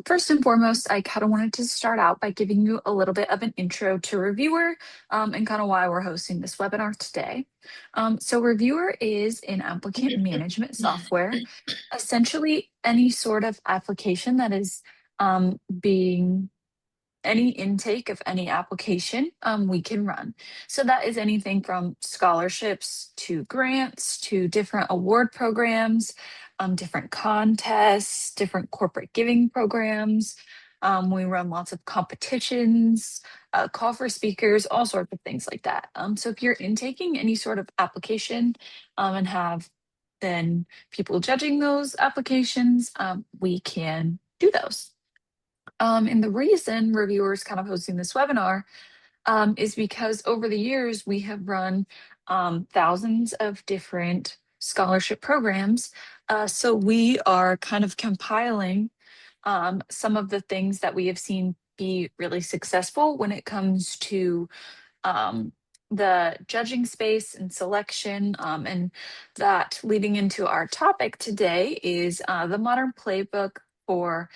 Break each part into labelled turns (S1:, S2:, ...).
S1: First and foremost, I kind of wanted to start out by giving you a little bit of an intro to Reviewer and kind of why we're hosting this webinar today. So, Reviewer is an applicant management software, essentially any sort of application that is being any intake of any application we can run. So that is anything from scholarships to grants to different award programs, different contests, different corporate giving programs. We run lots of competitions, call for speakers, all sorts of things like that. So if you're intaking any sort of application and have then people judging those applications, we can do those. And the reason reviewers kind of hosting this webinar is because over the years we have run thousands of different scholarship programs. So we are kind of compiling some of the things that we have seen be really successful when it comes to um, the judging space and selection. And that leading into our topic today is the modern playbook for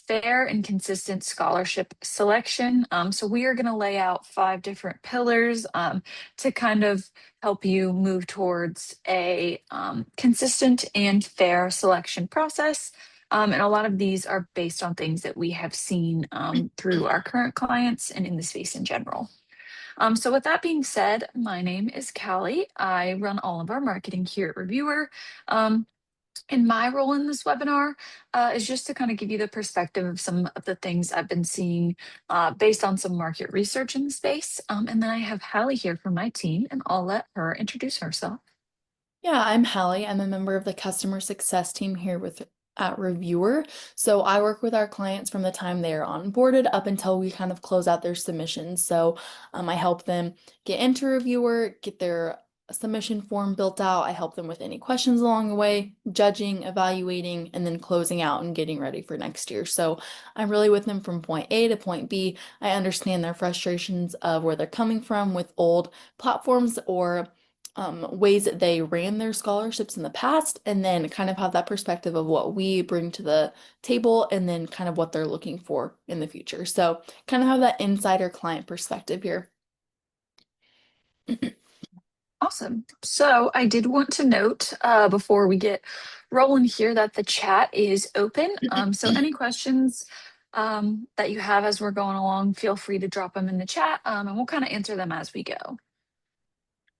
S1: fair and consistent scholarship selection. So we are going to lay out 5 different pillars to kind of help you move towards a consistent and fair selection process. And a lot of these are based on things that we have seen through our current clients and in the space in general. So with that being said, my name is Callie. I run all of our marketing here at Reviewer. Um, and my role in this webinar is just to kind of give you the perspective of some of the things I've been seeing based on some market research in the space. And then I have Hallie here from my team, and I'll let her introduce herself.
S2: Yeah, I'm Hallie. I'm a member of the customer success team here with at Reviewer. So I work with our clients from the time they are onboarded up until we kind of close out their submissions. So I help them get into Reviewer, get their submission form built out. I help them with any questions along the way, judging, evaluating, and then closing out and getting ready for next year. So I'm really with them from point A to point B. I understand their frustrations of where they're coming from with old platforms or ways that they ran their scholarships in the past, and then kind of have that perspective of what we bring to the table and then kind of what they're looking for in the future. So, kind of have that insider client perspective here.
S1: Awesome. So I did want to note before we get rolling here that the chat is open. So any questions that you have as we're going along, feel free to drop them in the chat and we'll kind of answer them as we go.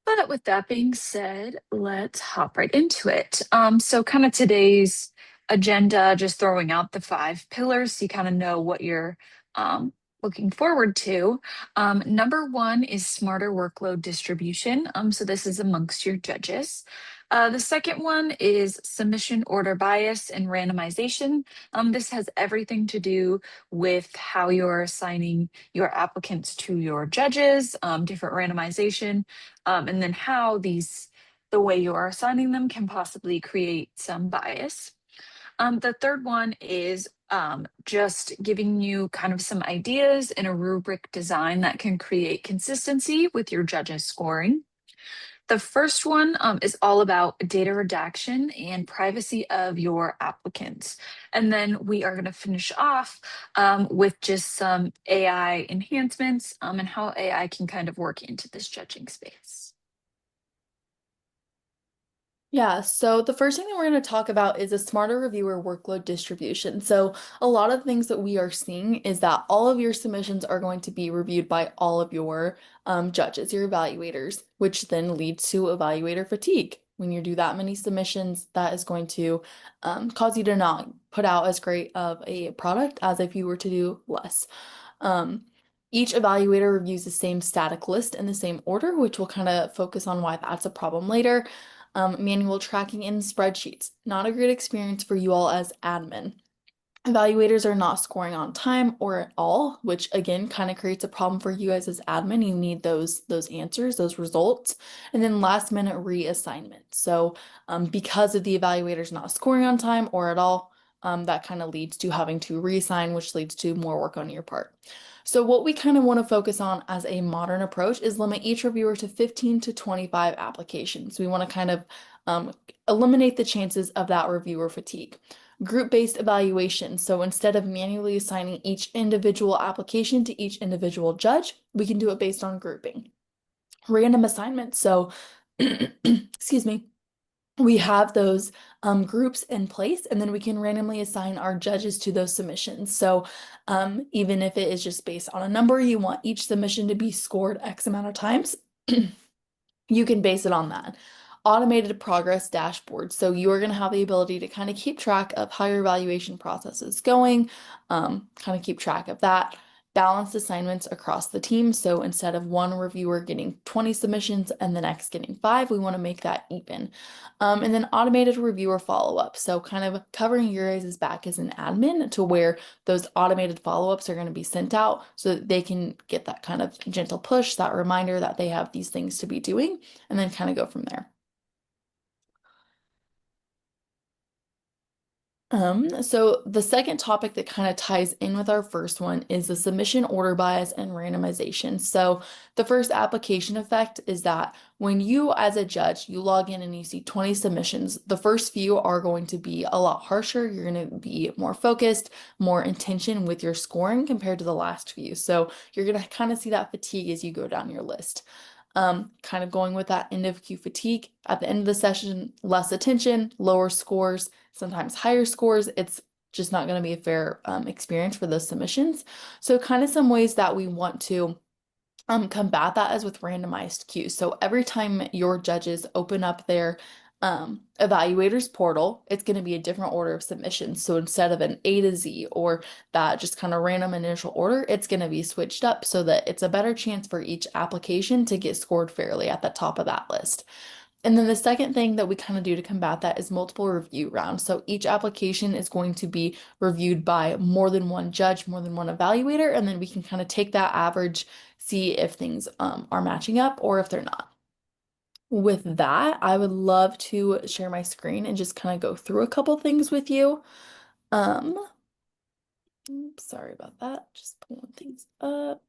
S1: But with that being said, let's hop right into it. So kind of today's agenda, just throwing out the 5 pillars so you kind of know what you're um, looking forward to. Number 1 is smarter workload distribution. So this is amongst your judges. The second one is submission order bias and randomization. This has everything to do with how you're assigning your applicants to your judges, different randomization, and then how the way you are assigning them can possibly create some bias. The third one is just giving you kind of some ideas in a rubric design that can create consistency with your judges scoring. The first one is all about data redaction and privacy of your applicants. And then we are going to finish off with just some AI enhancements and how AI can kind of work into this judging space.
S2: Yeah, so the first thing that we're going to talk about is a smarter reviewer workload distribution. So, a lot of things that we are seeing is that all of your submissions are going to be reviewed by all of your judges, your evaluators, which then leads to evaluator fatigue. When you do that many submissions, that is going to cause you to not put out as great of a product as if you were to do less. Um, each evaluator reviews the same static list in the same order, which we'll kind of focus on why that's a problem later. Manual tracking in spreadsheets. Not a great experience for you all as admin. Evaluators are not scoring on time or at all, which again kind of creates a problem for you guys as admin. You need those answers, those results, and then last minute reassignment. So because of the evaluators not scoring on time or at all, that kind of leads to having to reassign, which leads to more work on your part. So what we kind of want to focus on as a modern approach is limit each reviewer to 15 to 25 applications. We want to kind of eliminate the chances of that reviewer fatigue. Group-based evaluation. So instead of manually assigning each individual application to each individual judge, we can do it based on grouping. Random assignments. So, excuse me, we have those groups in place, and then we can randomly assign our judges to those submissions. So even if it is just based on a number, you want each submission to be scored X amount of times, you can base it on that. Automated progress dashboard. So you're going to have the ability to kind of keep track of how your evaluation process is going, kind of keep track of that. Balanced assignments across the team. So instead of one reviewer getting 20 submissions and the next getting 5, we want to make that even. And then automated reviewer follow-up. So kind of covering your guys' back as an admin to where those automated follow-ups are going to be sent out so that they can get that kind of gentle push, that reminder that they have these things to be doing, and then kind of go from there. So the second topic that kind of ties in with our first one is the submission order bias and randomization. So the first application effect is that when you, as a judge, you log in and you see 20 submissions, the first few are going to be a lot harsher. You're going to be more focused, more intention with your scoring compared to the last few. So you're going to kind of see that fatigue as you go down your list. Kind of going with that end of queue fatigue. At the end of the session, less attention, lower scores, sometimes higher scores. It's just not going to be a fair experience for those submissions. So kind of some ways that we want to combat that is with randomized queues. So every time your judges open up their evaluators portal, it's going to be a different order of submissions. So instead of an A to Z or that just kind of random initial order, it's going to be switched up so that it's a better chance for each application to get scored fairly at the top of that list. And then the second thing that we kind of do to combat that is multiple review rounds. So each application is going to be reviewed by more than one judge, more than one evaluator, and then we can kind of take that average, see if things are matching up or if they're not. With that, I would love to share my screen and just kind of go through a couple things with you. Um, Sorry about that. Just pulling things up.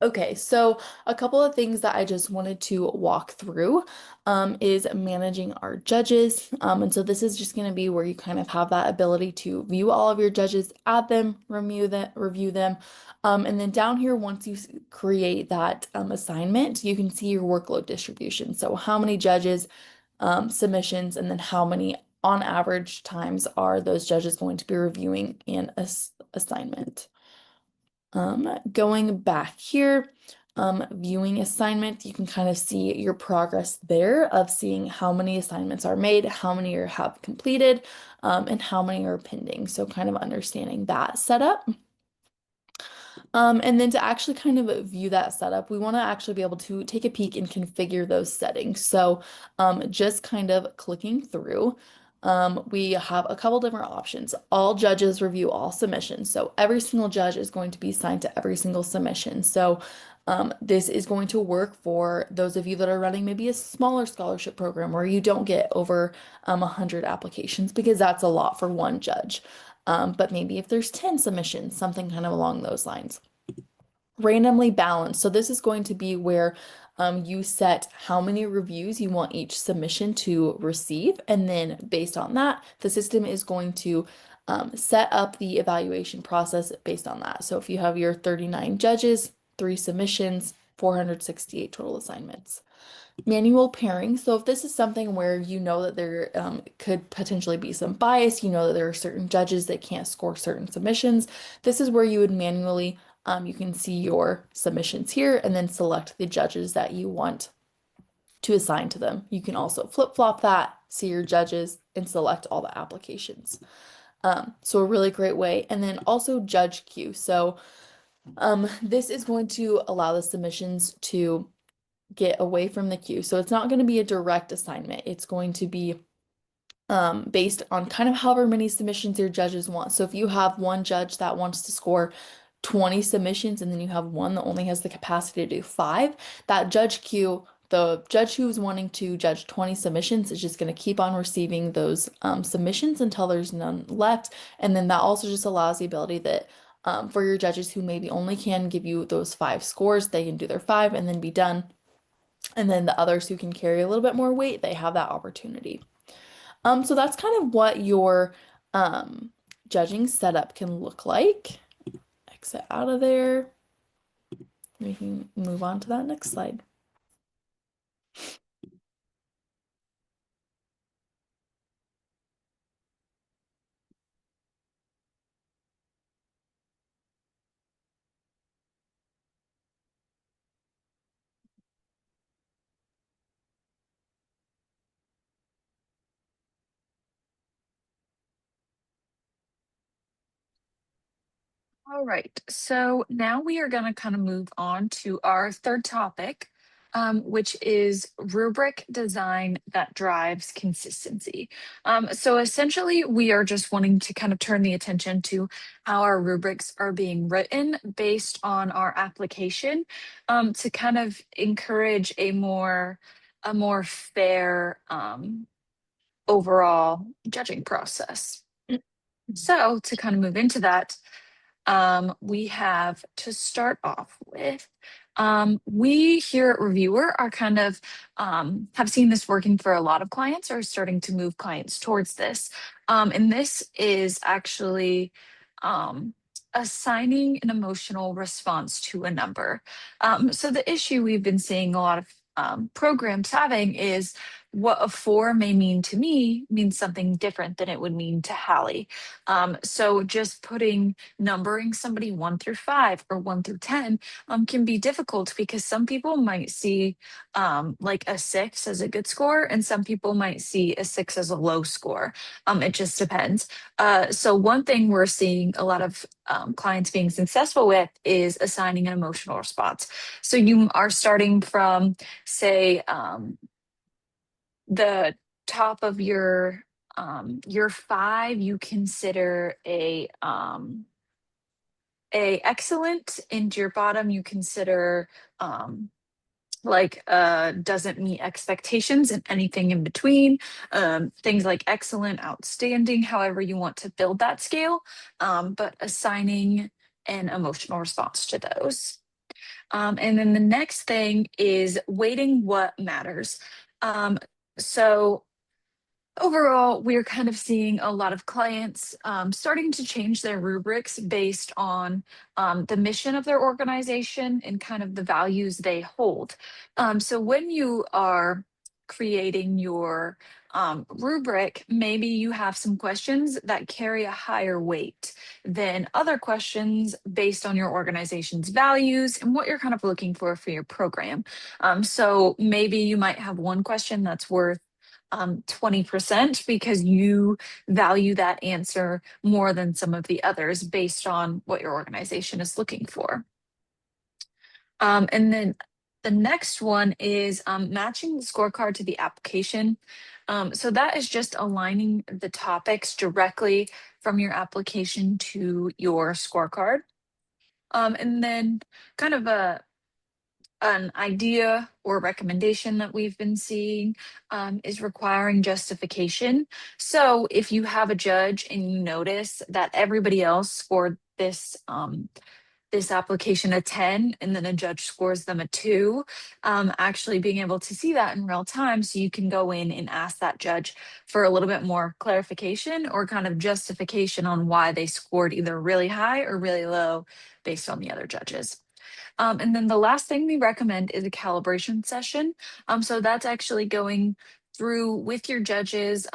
S2: Okay, so a couple of things that I just wanted to walk through is managing our judges. And so this is just going to be where you kind of have that ability to view all of your judges, add them, review them. And then down here, once you create that assignment, you can see your workload distribution. So how many judges, submissions, and then how many on average times are those judges going to be reviewing an assignment. Going back here, viewing assignment, you can kind of see your progress there of seeing how many assignments are made, how many have completed, and how many are pending. So kind of understanding that setup. And then to actually kind of view that setup, we want to actually be able to take a peek and configure those settings. So just kind of clicking through, we have a couple different options. All judges review all submissions. So every single judge is going to be assigned to every single submission. So this is going to work for those of you that are running maybe a smaller scholarship program where you don't get over 100 applications because that's a lot for one judge. But maybe if there's 10 submissions, something kind of along those lines. Randomly balanced. So this is going to be where you set how many reviews you want each submission to receive. And then based on that, the system is going to set up the evaluation process based on that. So if you have your 39 judges, 3 submissions, 468 total assignments. Manual pairing. So if this is something where you know that there could potentially be some bias, you know that there are certain judges that can't score certain submissions, this is where you would manually, you can see your submissions here and then select the judges that you want to assign to them. You can also flip-flop that, see your judges, and select all the applications. So a really great way. And then also judge queue. So this is going to allow the submissions to get away from the queue. So it's not going to be a direct assignment. It's going to be based on kind of however many submissions your judges want. So if you have one judge that wants to score 20 submissions and then you have one that only has the capacity to do 5, that judge queue, the judge who's wanting to judge 20 submissions is just going to keep on receiving those submissions until there's none left. And then that also just allows the ability that For your judges who maybe only can give you those 5 scores, they can do their 5 and then be done. And then the others who can carry a little bit more weight, they have that opportunity. So that's kind of what your um, judging setup can look like. Exit out of there. We can move on to that next slide.
S1: All right. So now we are going to kind of move on to our third topic, which is rubric design that drives consistency. So essentially, we are just wanting to kind of turn the attention to how our rubrics are being written based on our application, to kind of encourage a more fair overall judging process. So to kind of move into that, we have to start off with. We here at Reviewer are kind of have seen this working for a lot of clients, or starting to move clients towards this. And this is actually um, assigning an emotional response to a number. So the issue we've been seeing a lot of programs having is what a 4 may mean to me means something different than it would mean to Hallie. So just numbering somebody 1 through 5 or 1 through 10 can be difficult, because some people might see like a 6 as a good score, and some people might see a 6 as a low score. It just depends. So one thing we're seeing a lot of clients being successful with is assigning an emotional response. So you are starting from, say, the top of your 5 you consider a excellent, and your bottom you consider um like doesn't meet expectations, and anything in between, things like excellent, outstanding, however you want to build that scale, but assigning an emotional response to those. And then the next thing is weighting what matters. um, so overall, we're kind of seeing a lot of clients starting to change their rubrics based on the mission of their organization and kind of the values they hold. So when you are creating your rubric, maybe you have some questions that carry a higher weight than other questions based on your organization's values and what you're kind of looking for your program. So maybe you might have one question that's worth 20%, because you value that answer more than some of the others based on what your organization is looking for. And then the next one is matching the scorecard to the application. So that is just aligning the topics directly from your application to your scorecard. And then kind of an idea or recommendation that we've been seeing is requiring justification. So if you have a judge and you notice that everybody else scored this application a 10, and then a judge scores them a 2, actually being able to see that in real time, so you can go in and ask that judge for a little bit more clarification or kind of justification on why they scored either really high or really low based on the other judges. And then the last thing we recommend is a calibration session. So that's actually going through with your judges,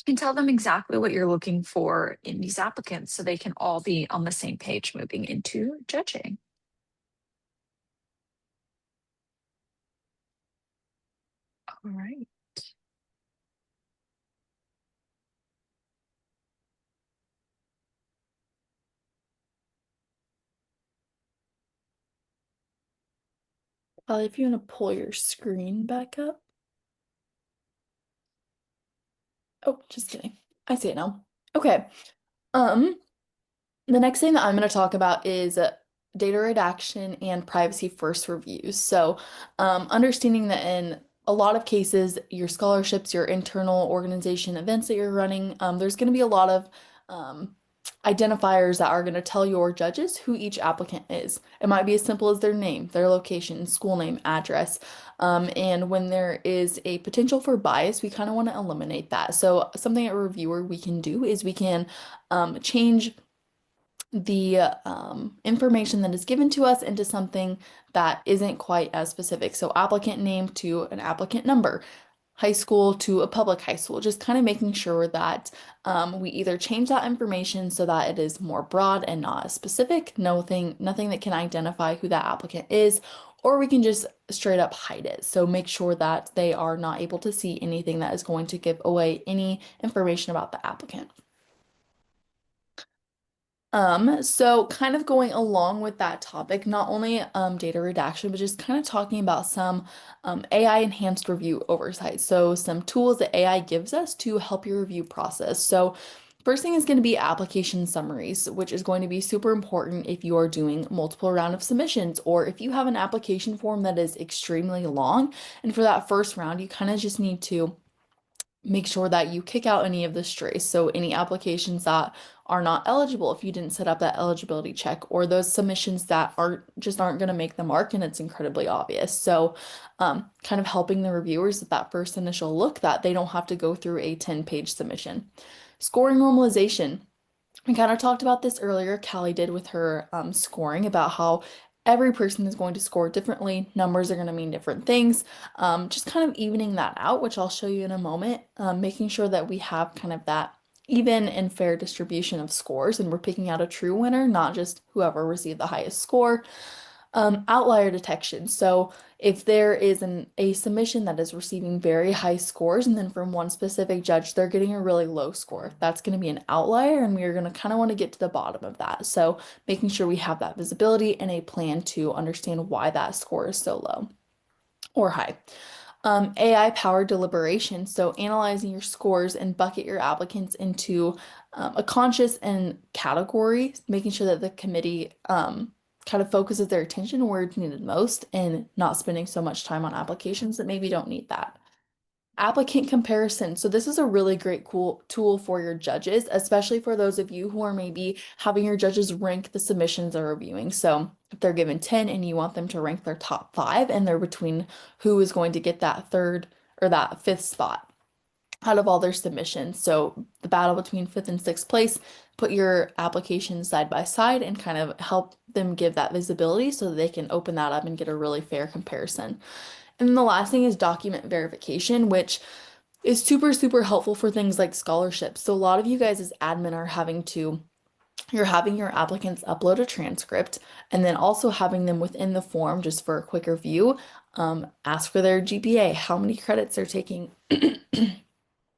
S1: and tell them exactly what you're looking for in these applicants, so they can all be on the same page moving into judging. All right.
S2: Probably if you want to pull your screen back up. Oh, just kidding. I see it now. Okay. Um, the next thing that I'm going to talk about is data redaction and privacy first reviews. So, understanding that in a lot of cases, your scholarships, your internal organization events that you're running, there's going to be a lot of identifiers that are going to tell your judges who each applicant is. It might be as simple as their name, their location, school name, address. And when there is a potential for bias, we kind of want to eliminate that. So something a reviewer we can do is we can change the information that is given to us into something that isn't quite as specific. So applicant name to an applicant number, high school to a public high school, just kind of making sure that we either change that information so that it is more broad and not as specific, nothing that can identify who that applicant is, or we can just straight up hide it. So make sure that they are not able to see anything that is going to give away any information about the applicant. So kind of going along with that topic, not only data redaction, but just kind of talking about some AI enhanced review oversight. So some tools that AI gives us to help your review process. So first thing is going to be application summaries, which is going to be super important if you are doing multiple round of submissions or if you have an application form that is extremely long. And for that first round, you kind of just need to make sure that you kick out any of the strays. So any applications that are not eligible if you didn't set up that eligibility check, or those submissions that aren't going to make the mark and it's incredibly obvious. So kind of helping the reviewers at that first initial look that they don't have to go through a 10-page submission. Scoring normalization. We kind of talked about this earlier, Callie did with her scoring about how every person is going to score differently. Numbers are going to mean different things. Just kind of evening that out, which I'll show you in a moment, making sure that we have kind of that even and fair distribution of scores and we're picking out a true winner, not just whoever received the highest score. Outlier detection. So if there is a submission that is receiving very high scores, and then from one specific judge, they're getting a really low score, that's going to be an outlier, and we're going to kind of want to get to the bottom of that. So making sure we have that visibility and a plan to understand why that score is so low or high. AI-powered deliberation, so analyzing your scores and bucket your applicants into a conscious and category, making sure that the committee kind of focuses their attention where it's needed most and not spending so much time on applications that maybe don't need that. Applicant comparison. So this is a really great cool tool for your judges, especially for those of you who are maybe having your judges rank the submissions they're reviewing. So if they're given 10 and you want them to rank their top 5 and they're between who is going to get that third or that fifth spot out of all their submissions. So the battle between fifth and sixth place, put your applications side by side and kind of help them give that visibility so that they can open that up and get a really fair comparison. And then the last thing is document verification, which is super, super helpful for things like scholarships. So a lot of you guys as admin are you're having your applicants upload a transcript and then also having them within the form just for a quick review, ask for their GPA, how many credits they're taking.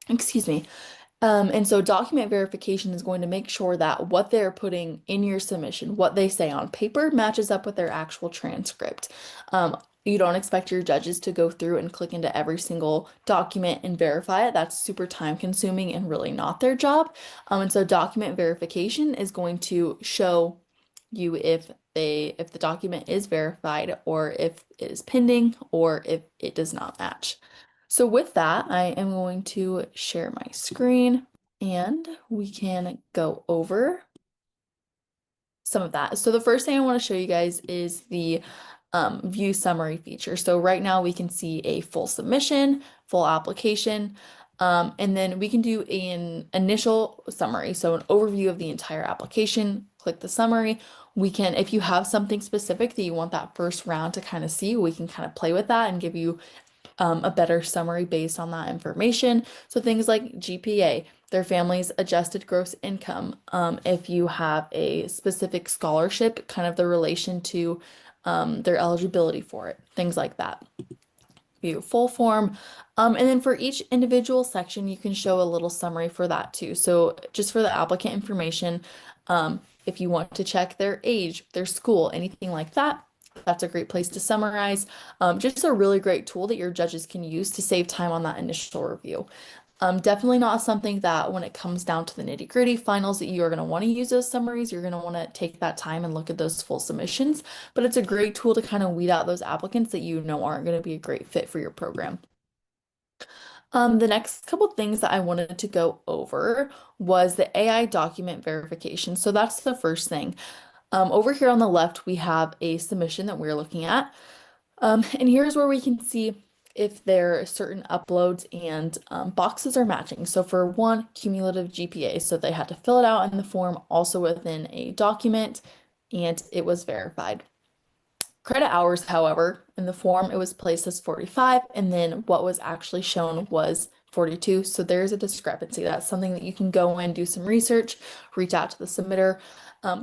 S2: Excuse me. And so document verification is going to make sure that what they're putting in your submission, what they say on paper, matches up with their actual transcript. You don't expect your judges to go through and click into every single document and verify it. That's super time consuming and really not their job. And so document verification is going to show you if the document is verified or if it is pending or if it does not match. So with that, I am going to share my screen and we can go over some of that. So the first thing I want to show you guys is the view summary feature. So right now we can see a full submission, full application, and then we can do an initial summary. So an overview of the entire application, click the summary. We can, if you have something specific that you want that first round to kind of see, we can kind of play with that and give you a better summary based on that information. So things like GPA, their family's adjusted gross income, if you have a specific scholarship, kind of the relation to their eligibility for it, things like that. View full form. And then for each individual section, you can show a little summary for that too. So just for the applicant information, if you want to check their age, their school, anything like that, that's a great place to summarize. Just a really great tool that your judges can use to save time on that initial review. Definitely not something that when it comes down to the nitty-gritty finals that you are going to want to use those summaries. You're going to want to take that time and look at those full submissions, but it's a great tool to kind of weed out those applicants that you know aren't going to be a great fit for your program. The next couple things that I wanted to go over was the AI document verification. So that's the first thing. Over here on the left, we have a submission that we're looking at. And here's where we can see if there are certain uploads and boxes are matching. So for one, cumulative GPA, so they had to fill it out in the form, also within a document, and it was verified. Credit hours, however, in the form it was placed as 45, and then what was actually shown was 42. So there's a discrepancy. That's something that you can go in, do some research, reach out to the submitter,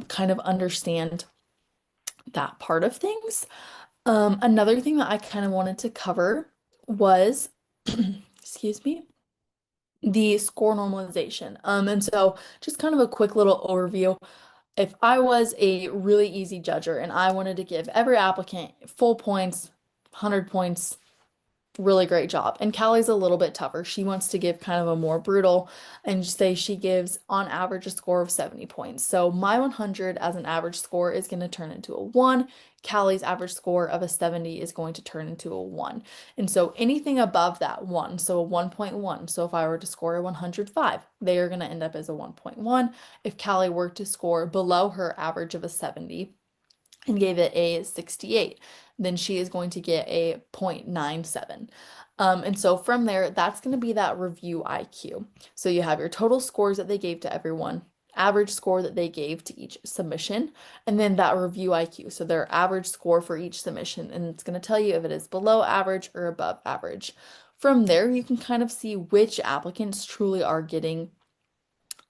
S2: kind of understand that part of things. Another thing that I kind of wanted to cover was, excuse me, the score normalization. And so just kind of a quick little overview. If I was a really easy judger and I wanted to give every applicant full points, 100 points, really great job. And Callie's a little bit tougher. She wants to give kind of a more brutal and say she gives on average a score of 70 points. So my 100 as an average score is going to turn into a 1. Callie's average score of a 70 is going to turn into a 1. And so anything above that 1, so a 1.1. So if I were to score a 105, they are going to end up as a 1.1. If Callie were to score below her average of a 70, and gave it a 68, then she is going to get a 0.97. And so from there, that's going to be that review IQ. So you have your total scores that they gave to everyone, average score that they gave to each submission, and then that review IQ. So their average score for each submission, and it's going to tell you if it is below average or above average. From there, you can kind of see which applicants truly are getting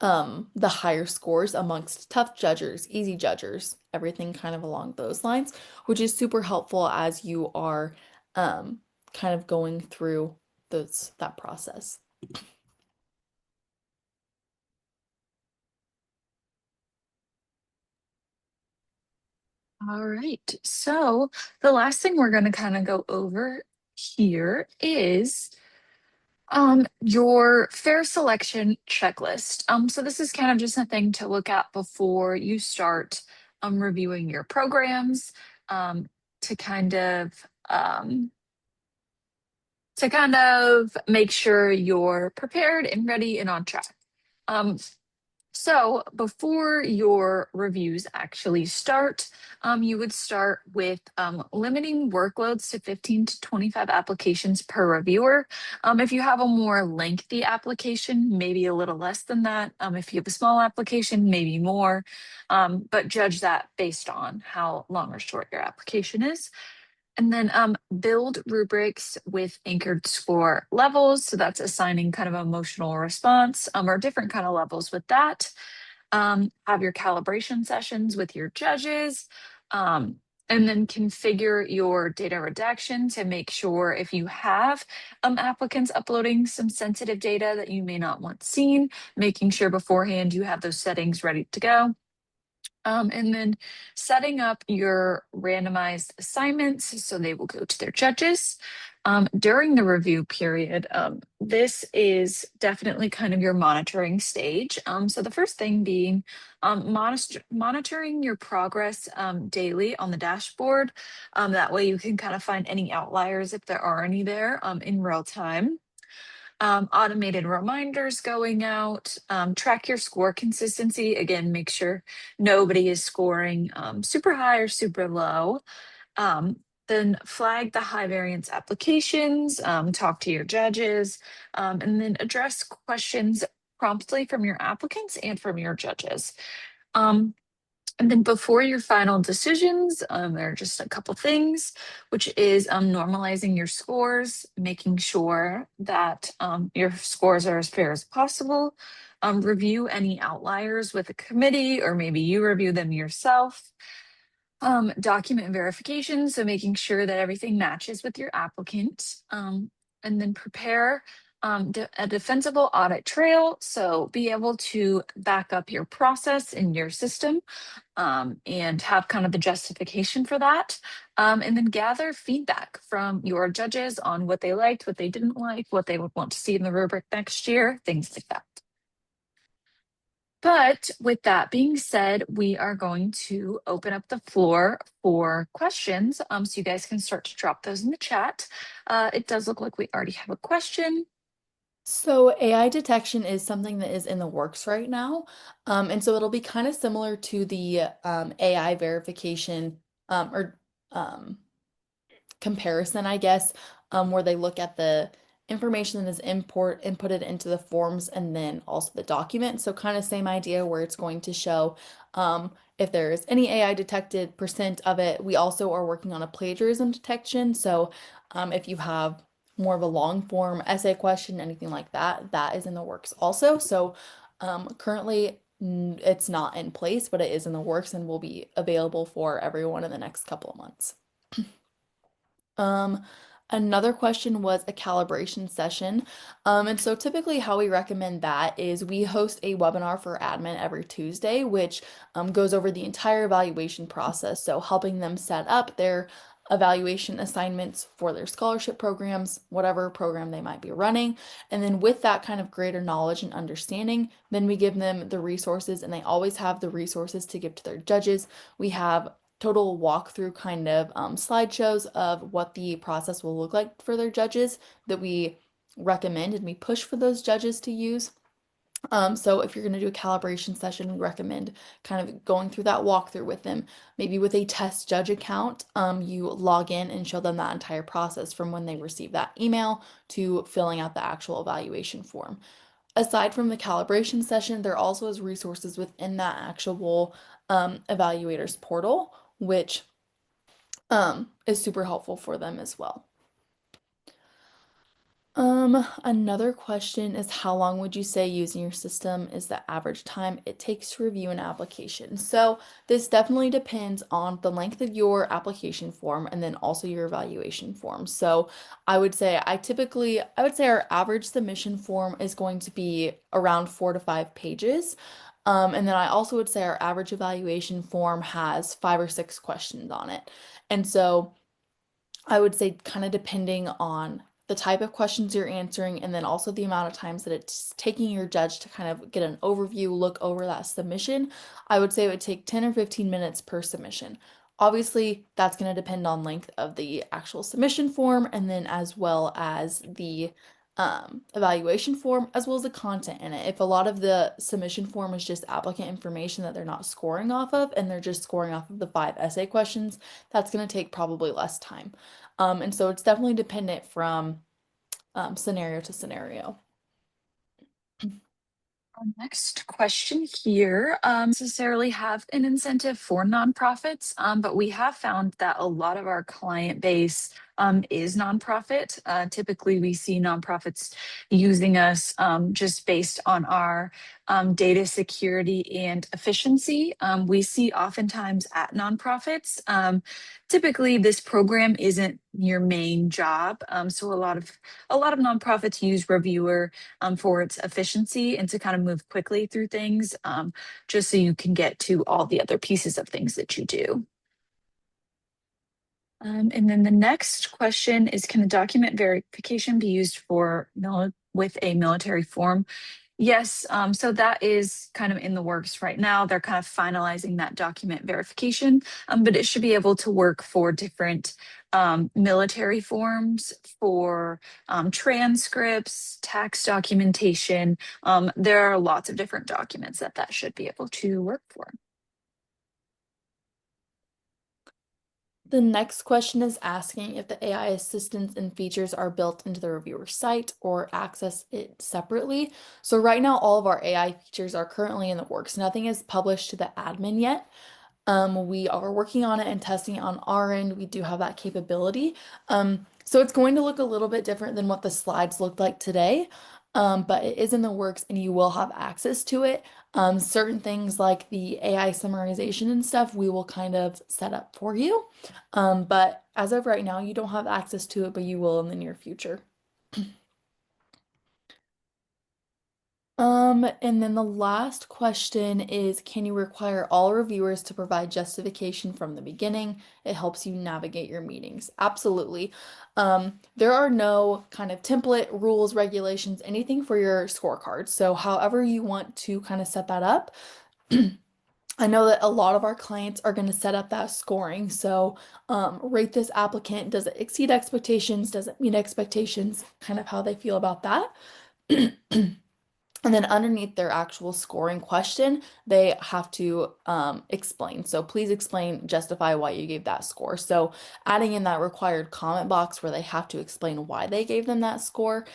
S2: the higher scores amongst tough judgers, easy judgers, everything kind of along those lines, which is super helpful as you are um, kind of going through that process.
S1: All right. So the last thing we're going to kind of go over here is your fair selection checklist. So this is kind of just a thing to look at before you start reviewing your programs, um, to kind of um, make sure you're prepared and ready and on track. Um, so before your reviews actually start, you would start with limiting workloads to 15 to 25 applications per reviewer. If you have a more lengthy application, maybe a little less than that. If you have a small application, maybe more. But judge that based on how long or short your application is. And then build rubrics with anchored score levels. So that's assigning kind of emotional response or different kind of levels with that. Have your calibration sessions with your judges. Um, and then configure your data redaction to make sure if you have applicants uploading some sensitive data that you may not want seen, making sure beforehand you have those settings ready to go. And then setting up your randomized assignments so they will go to their judges during the review period. This is definitely kind of your monitoring stage. So the first thing being monitoring your progress daily on the dashboard. That way you can kind of find any outliers if there are any there in real time. Automated reminders going out, track your score consistency. Again, make sure nobody is scoring super high or super low. Um, then flag the high variance applications, talk to your judges, and then address questions promptly from your applicants and from your judges. Um, and then before your final decisions, there are just a couple things, which is normalizing your scores, making sure that your scores are as fair as possible. Review any outliers with a committee, or maybe you review them yourself. Document verification, so making sure that everything matches with your applicant. And then prepare a defensible audit trail, so be able to back up your process in your system and have kind of the justification for that. And then gather feedback from your judges on what they liked, what they didn't like, what they would want to see in the rubric next year, things like that. But with that being said, we are going to open up the floor for questions. So you guys can start to drop those in the chat. It does look like we already have a question.
S2: So AI detection is something that is in the works right now. And so it'll be kind of similar to the AI verification or um, comparison, I guess, where they look at the information that is inputted into the forms and then also the document. So kind of same idea where it's going to show if there's any AI detected percent of it. We also are working on a plagiarism detection. So if you have more of a long form essay question, anything like that, that is in the works also. So currently it's not in place, but it is in the works and will be available for everyone in the next couple of months. Um, Another question was a calibration session. And so typically how we recommend that is we host a webinar for admin every Tuesday, which goes over the entire evaluation process. So helping them set up their evaluation assignments for their scholarship programs, whatever program they might be running. And then with that kind of greater knowledge and understanding, then we give them the resources, and they always have the resources to give to their judges. We have total walkthrough kind of slideshows of what the process will look like for their judges that we recommend and we push for those judges to use. So if you're going to do a calibration session, we recommend kind of going through that walkthrough with them. Maybe with a test judge account, you log in and show them that entire process from when they receive that email to filling out the actual evaluation form. Aside from the calibration session, there also is resources within that actual evaluators portal, which is super helpful for them as well. Another question is how long would you say using your system is the average time it takes to review an application? So this definitely depends on the length of your application form and then also your evaluation form. So I would say our average submission form is going to be around 4 to 5 pages. And then I also would say our average evaluation form has 5 or 6 questions on it. And so I would say kind of depending on the type of questions you're answering and then also the amount of times that it's taking your judge to kind of get an overview, look over that submission, I would say it would take 10 or 15 minutes per submission. Obviously, that's going to depend on length of the actual submission form and then as well as the evaluation form as well as the content in it. If a lot of the submission form is just applicant information that they're not scoring off of and they're just scoring off of the 5 essay questions, that's going to take probably less time. And so it's definitely dependent from scenario to scenario.
S1: Our next question here necessarily have an incentive for nonprofits, but we have found that a lot of our client base is nonprofit. Typically, we see nonprofits using us just based on our data security and efficiency. We see oftentimes at nonprofits. Typically, this program isn't your main job, so a lot of nonprofits use Reviewer for its efficiency and to kind of move quickly through things, just so you can get to all the other pieces of things that you do. And then the next question is, can the document verification be used with a military form? Yes, so that is kind of in the works right now. They're kind of finalizing that document verification, but it should be able to work for different military forms, for transcripts, tax documentation. There are lots of different documents that should be able to work for.
S2: The next question is asking if the AI assistants and features are built into the reviewer site or access it separately. So right now, all of our AI features are currently in the works. Nothing is published to the admin yet. We are working on it and testing it on our end. We do have that capability. So it's going to look a little bit different than what the slides looked like today, but it is in the works and you will have access to it. Certain things like the AI summarization and stuff, we will kind of set up for you. But as of right now, you don't have access to it, but you will in the near future. And then the last question is, can you require all reviewers to provide justification from the beginning? It helps you navigate your meetings. Absolutely. There are no kind of template, rules, regulations, anything for your scorecard. So however you want to kind of set that up, I know that a lot of our clients are going to set up that scoring. So rate this applicant. Does it exceed expectations? Does it meet expectations? Kind of how they feel about that. And then underneath their actual scoring question, they have to explain. So please explain, justify why you gave that score. So adding in that required comment box where they have to explain why they gave them that score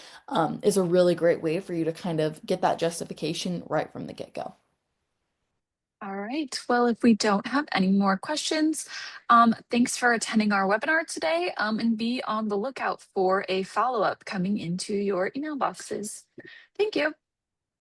S2: is a really great way for you to kind of get that justification right from the get-go.
S1: All right. Well, if we don't have any more questions, thanks for attending our webinar today, and be on the lookout for a follow-up coming into your email boxes. Thank you.